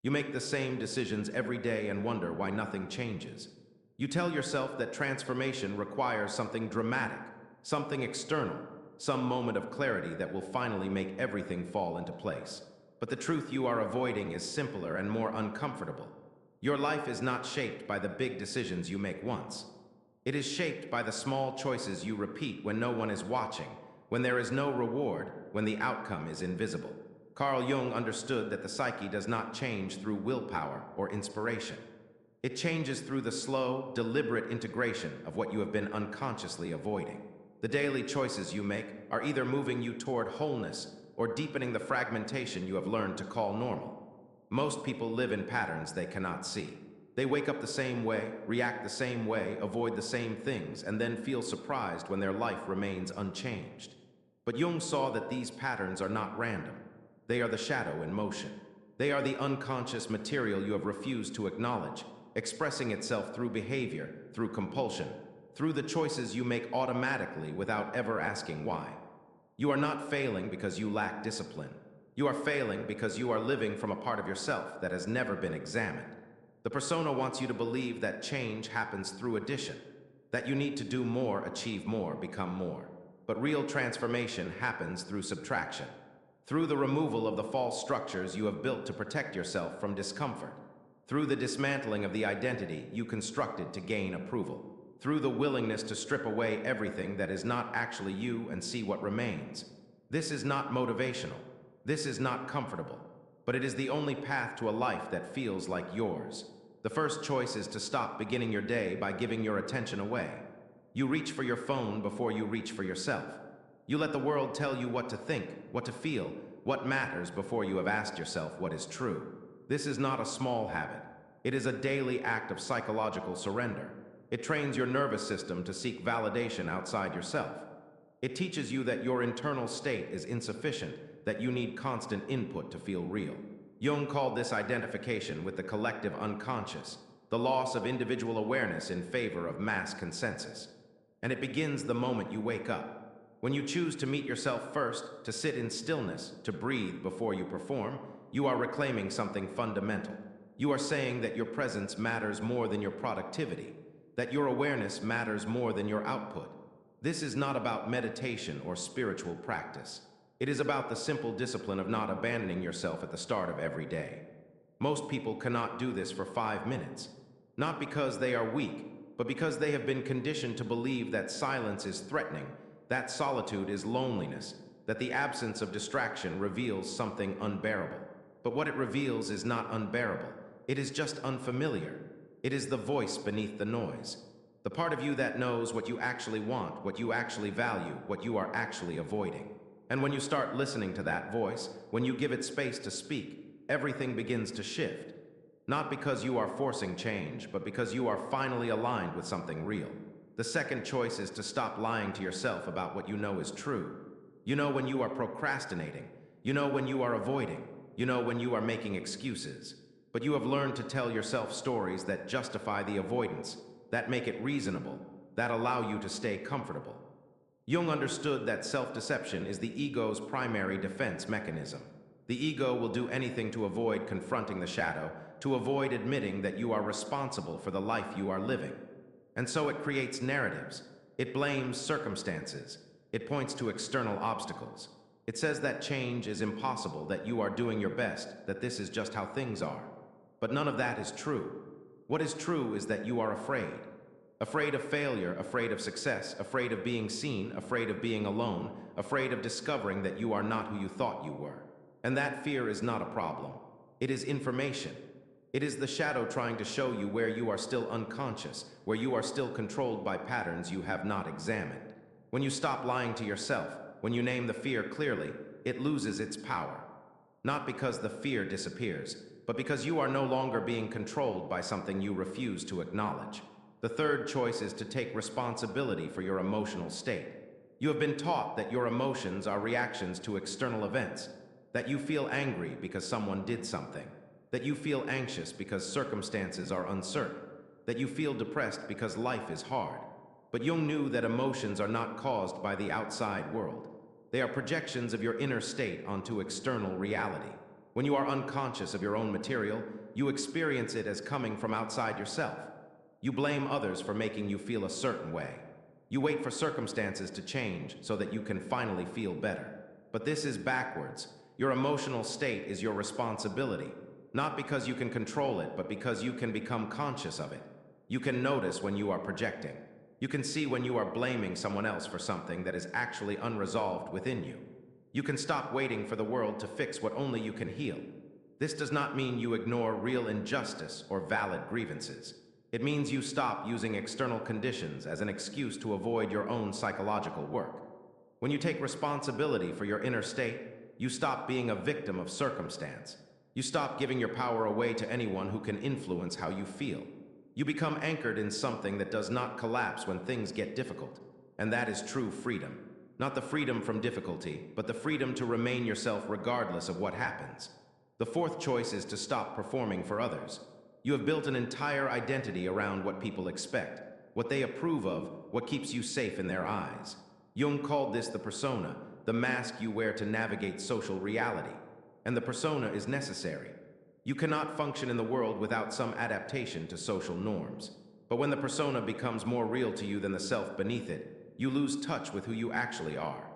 You make the same decisions every day and wonder why nothing changes. You tell yourself that transformation requires something dramatic, something external, some moment of clarity that will finally make everything fall into place. But the truth you are avoiding is simpler and more uncomfortable. Your life is not shaped by the big decisions you make once. It is shaped by the small choices you repeat when no one is watching, when there is no reward, when the outcome is invisible. Carl Jung understood that the psyche does not change through willpower or inspiration. It changes through the slow, deliberate integration of what you have been unconsciously avoiding. The daily choices you make are either moving you toward wholeness or deepening the fragmentation you have learned to call normal. Most people live in patterns they cannot see. They wake up the same way, react the same way, avoid the same things, and then feel surprised when their life remains unchanged. But Jung saw that these patterns are not random. They are the shadow in motion. They are the unconscious material you have refused to acknowledge, expressing itself through behavior, through compulsion, through the choices you make automatically without ever asking why. You are not failing because you lack discipline. You are failing because you are living from a part of yourself that has never been examined. The persona wants you to believe that change happens through addition, that you need to do more, achieve more, become more. But real transformation happens through subtraction, through the removal of the false structures you have built to protect yourself from discomfort, through the dismantling of the identity you constructed to gain approval, through the willingness to strip away everything that is not actually you and see what remains. This is not motivational. This is not comfortable. But it is the only path to a life that feels like yours. The first choice is to stop beginning your day by giving your attention away. You reach for your phone before you reach for yourself. You let the world tell you what to think, what to feel, what matters before you have asked yourself what is true. This is not a small habit. It is a daily act of psychological surrender. It trains your nervous system to seek validation outside yourself. It teaches you that your internal state is insufficient, that you need constant input to feel real. Jung called this identification with the collective unconscious, the loss of individual awareness in favor of mass consensus. And it begins the moment you wake up. When you choose to meet yourself first, to sit in stillness, to breathe before you perform, you are reclaiming something fundamental. You are saying that your presence matters more than your productivity, that your awareness matters more than your output. This is not about meditation or spiritual practice. It is about the simple discipline of not abandoning yourself at the start of every day. Most people cannot do this for 5 minutes, not because they are weak, but because they have been conditioned to believe that silence is threatening, that solitude is loneliness, that the absence of distraction reveals something unbearable. But what it reveals is not unbearable. It is just unfamiliar. It is the voice beneath the noise. The part of you that knows what you actually want, what you actually value, what you are actually avoiding. And when you start listening to that voice, when you give it space to speak, everything begins to shift. Not because you are forcing change, but because you are finally aligned with something real. The second choice is to stop lying to yourself about what you know is true. You know when you are procrastinating. You know when you are avoiding. You know when you are making excuses. But you have learned to tell yourself stories that justify the avoidance, that make it reasonable, that allow you to stay comfortable. Jung understood that self-deception is the ego's primary defense mechanism. The ego will do anything to avoid confronting the shadow, to avoid admitting that you are responsible for the life you are living. And so it creates narratives. It blames circumstances. It points to external obstacles. It says that change is impossible, that you are doing your best, that this is just how things are. But none of that is true. What is true is that you are afraid. Afraid of failure, afraid of success, afraid of being seen, afraid of being alone, afraid of discovering that you are not who you thought you were. And that fear is not a problem. It is information. It is the shadow trying to show you where you are still unconscious, where you are still controlled by patterns you have not examined. When you stop lying to yourself, when you name the fear clearly, it loses its power. Not because the fear disappears, but because you are no longer being controlled by something you refuse to acknowledge. The third choice is to take responsibility for your emotional state. You have been taught that your emotions are reactions to external events, that you feel angry because someone did something, that you feel anxious because circumstances are uncertain, that you feel depressed because life is hard. But Jung knew that emotions are not caused by the outside world. They are projections of your inner state onto external reality. When you are unconscious of your own material, you experience it as coming from outside yourself. You blame others for making you feel a certain way. You wait for circumstances to change so that you can finally feel better. But this is backwards. Your emotional state is your responsibility, not because you can control it, but because you can become conscious of it. You can notice when you are projecting. You can see when you are blaming someone else for something that is actually unresolved within you. You can stop waiting for the world to fix what only you can heal. This does not mean you ignore real injustice or valid grievances. It means you stop using external conditions as an excuse to avoid your own psychological work. When you take responsibility for your inner state, you stop being a victim of circumstance. You stop giving your power away to anyone who can influence how you feel. You become anchored in something that does not collapse when things get difficult. And that is true freedom. Not the freedom from difficulty, but the freedom to remain yourself regardless of what happens. The fourth choice is to stop performing for others. You have built an entire identity around what people expect, what they approve of, what keeps you safe in their eyes. Jung called this the persona, the mask you wear to navigate social reality. And the persona is necessary. You cannot function in the world without some adaptation to social norms. But when the persona becomes more real to you than the self beneath it, you lose touch with who you actually are.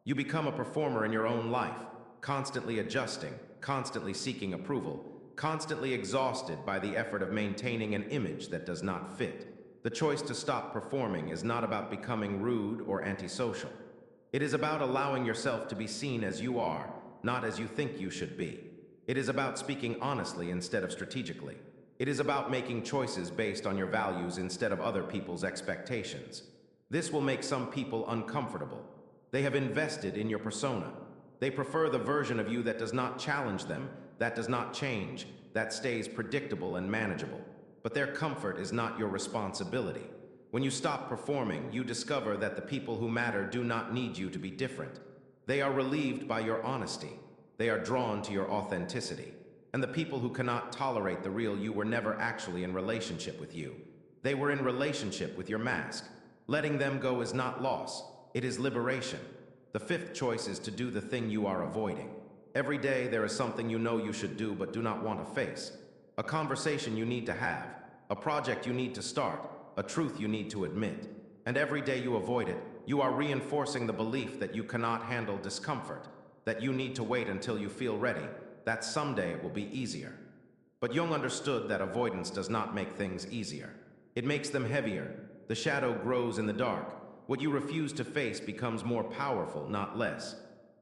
You become a performer in your own life, constantly adjusting, constantly seeking approval, constantly exhausted by the effort of maintaining an image that does not fit. The choice to stop performing is not about becoming rude or antisocial. It is about allowing yourself to be seen as you are, not as you think you should be. It is about speaking honestly instead of strategically. It is about making choices based on your values instead of other people's expectations. This will make some people uncomfortable. They have invested in your persona. They prefer the version of you that does not challenge them, that does not change, that stays predictable and manageable. But their comfort is not your responsibility. When you stop performing, you discover that the people who matter do not need you to be different. They are relieved by your honesty. They are drawn to your authenticity. And the people who cannot tolerate the real you were never actually in relationship with you. They were in relationship with your mask. Letting them go is not loss. It is liberation. The fifth choice is to do the thing you are avoiding. Every day there is something you know you should do but do not want to face. A conversation you need to have. A project you need to start. A truth you need to admit. And every day you avoid it, you are reinforcing the belief that you cannot handle discomfort, that you need to wait until you feel ready, that someday it will be easier. But Jung understood that avoidance does not make things easier. It makes them heavier. The shadow grows in the dark. What you refuse to face becomes more powerful, not less.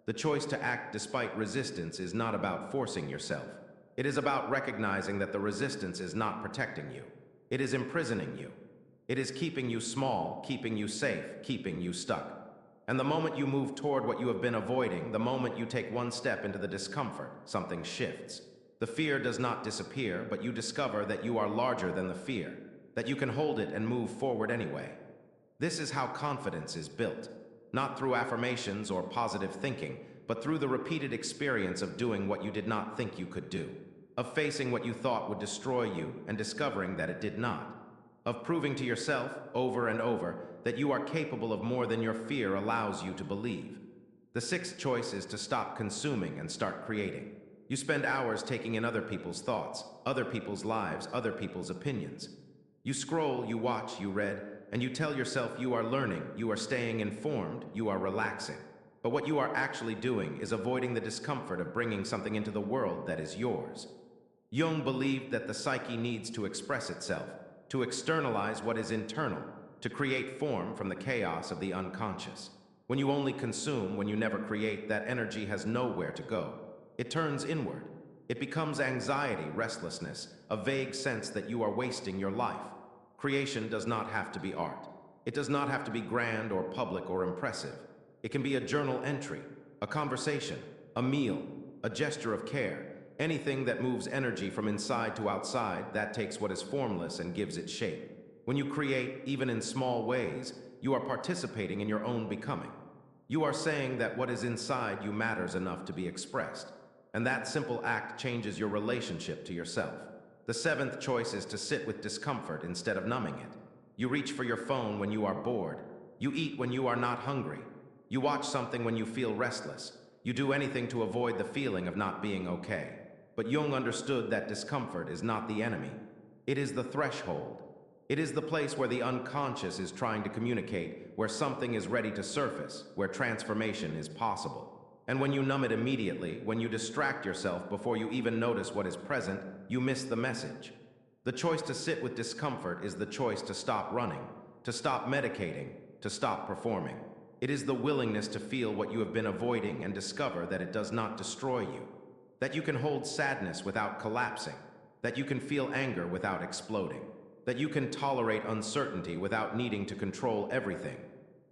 The choice to act despite resistance is not about forcing yourself. It is about recognizing that the resistance is not protecting you. It is imprisoning you. It is keeping you small, keeping you safe, keeping you stuck. And the moment you move toward what you have been avoiding, the moment you take one step into the discomfort, something shifts. The fear does not disappear, but you discover that you are larger than the fear, that you can hold it and move forward anyway. This is how confidence is built, not through affirmations or positive thinking, but through the repeated experience of doing what you did not think you could do, of facing what you thought would destroy you and discovering that it did not, of proving to yourself over and over that you are capable of more than your fear allows you to believe. The sixth choice is to stop consuming and start creating. You spend hours taking in other people's thoughts, other people's lives, other people's opinions. You scroll, you watch, you read, and you tell yourself you are learning, you are staying informed, you are relaxing. But what you are actually doing is avoiding the discomfort of bringing something into the world that is yours. Jung believed that the psyche needs to express itself, to externalize what is internal, to create form from the chaos of the unconscious. When you only consume, when you never create, that energy has nowhere to go. It turns inward. It becomes anxiety, restlessness, a vague sense that you are wasting your life. Creation does not have to be art. It does not have to be grand or public or impressive. It can be a journal entry, a conversation, a meal, a gesture of care. Anything that moves energy from inside to outside, that takes what is formless and gives it shape. When you create, even in small ways, you are participating in your own becoming. You are saying that what is inside you matters enough to be expressed. And that simple act changes your relationship to yourself. The seventh choice is to sit with discomfort instead of numbing it. You reach for your phone when you are bored. You eat when you are not hungry. You watch something when you feel restless. You do anything to avoid the feeling of not being okay. But Jung understood that discomfort is not the enemy. It is the threshold. It is the place where the unconscious is trying to communicate, where something is ready to surface, where transformation is possible. And when you numb it immediately, when you distract yourself before you even notice what is present, you miss the message. The choice to sit with discomfort is the choice to stop running, to stop medicating, to stop performing. It is the willingness to feel what you have been avoiding and discover that it does not destroy you, that you can hold sadness without collapsing, that you can feel anger without exploding, that you can tolerate uncertainty without needing to control everything.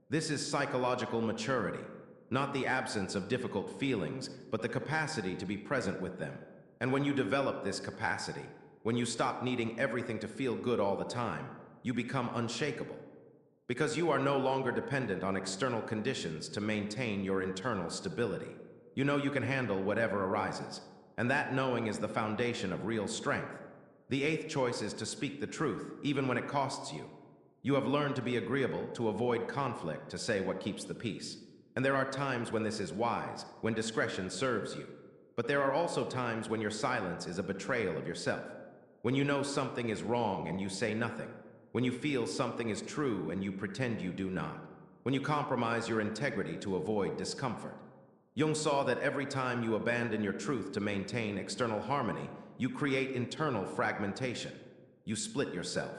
This is psychological maturity, not the absence of difficult feelings, but the capacity to be present with them. And when you develop this capacity, when you stop needing everything to feel good all the time, you become unshakable. Because you are no longer dependent on external conditions to maintain your internal stability. You know you can handle whatever arises, and that knowing is the foundation of real strength. The eighth choice is to speak the truth, even when it costs you. You have learned to be agreeable, to avoid conflict, to say what keeps the peace. And there are times when this is wise, when discretion serves you. But there are also times when your silence is a betrayal of yourself. When you know something is wrong and you say nothing. When you feel something is true and you pretend you do not. When you compromise your integrity to avoid discomfort. Jung saw that every time you abandon your truth to maintain external harmony, you create internal fragmentation. You split yourself.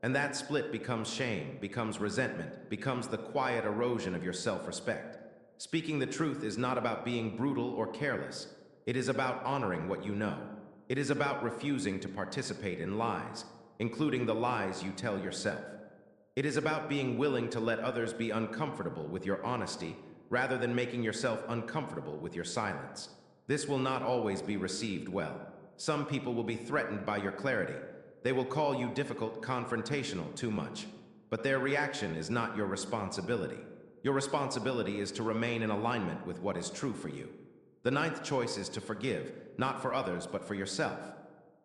And that split becomes shame, becomes resentment, becomes the quiet erosion of your self-respect. Speaking the truth is not about being brutal or careless. It is about honoring what you know. It is about refusing to participate in lies, including the lies you tell yourself. It is about being willing to let others be uncomfortable with your honesty rather than making yourself uncomfortable with your silence. This will not always be received well. Some people will be threatened by your clarity. They will call you difficult, confrontational, too much. But their reaction is not your responsibility. Your responsibility is to remain in alignment with what is true for you. The ninth choice is to forgive, not for others, but for yourself.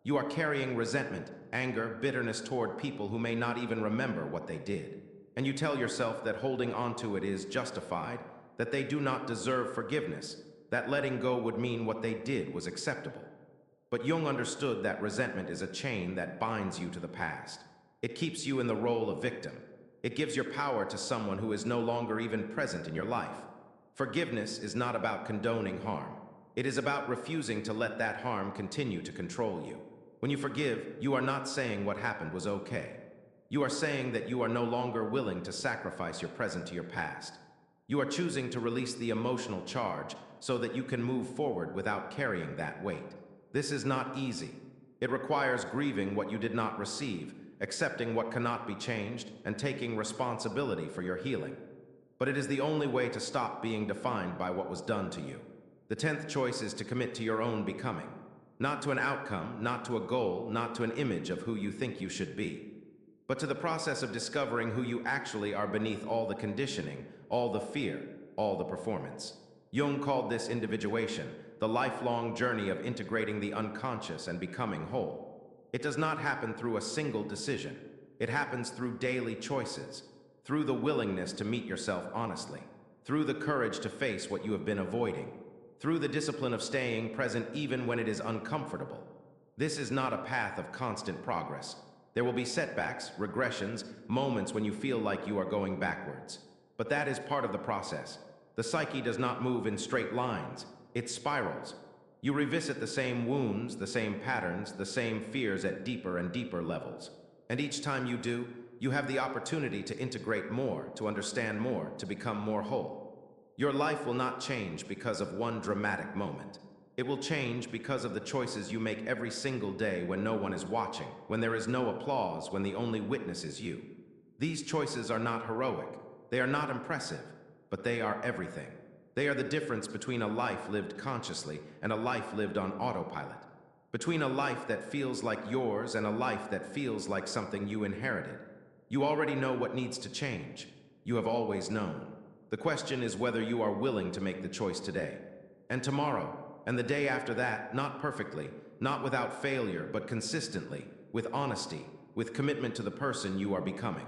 You are carrying resentment, anger, bitterness toward people who may not even remember what they did. And you tell yourself that holding onto it is justified, that they do not deserve forgiveness, that letting go would mean what they did was acceptable. But Jung understood that resentment is a chain that binds you to the past. It keeps you in the role of victim. It gives your power to someone who is no longer even present in your life. Forgiveness is not about condoning harm. It is about refusing to let that harm continue to control you. When you forgive, you are not saying what happened was okay. You are saying that you are no longer willing to sacrifice your present to your past. You are choosing to release the emotional charge so that you can move forward without carrying that weight. This is not easy. It requires grieving what you did not receive, accepting what cannot be changed, and taking responsibility for your healing. But it is the only way to stop being defined by what was done to you. The 10th choice is to commit to your own becoming. Not to an outcome, not to a goal, not to an image of who you think you should be, but to the process of discovering who you actually are beneath all the conditioning, all the fear, all the performance. Jung called this individuation, the lifelong journey of integrating the unconscious and becoming whole. It does not happen through a single decision. It happens through daily choices, through the willingness to meet yourself honestly, through the courage to face what you have been avoiding, through the discipline of staying present even when it is uncomfortable. This is not a path of constant progress. There will be setbacks, regressions, moments when you feel like you are going backwards. But that is part of the process. The psyche does not move in straight lines. It spirals. You revisit the same wounds, the same patterns, the same fears at deeper and deeper levels. And each time you do, you have the opportunity to integrate more, to understand more, to become more whole. Your life will not change because of one dramatic moment. It will change because of the choices you make every single day when no one is watching, when there is no applause, when the only witness is you. These choices are not heroic. They are not impressive, but they are everything. They are the difference between a life lived consciously and a life lived on autopilot. Between a life that feels like yours and a life that feels like something you inherited. You already know what needs to change. You have always known. The question is whether you are willing to make the choice today, and tomorrow, and the day after that, not perfectly, not without failure, but consistently, with honesty, with commitment to the person you are becoming.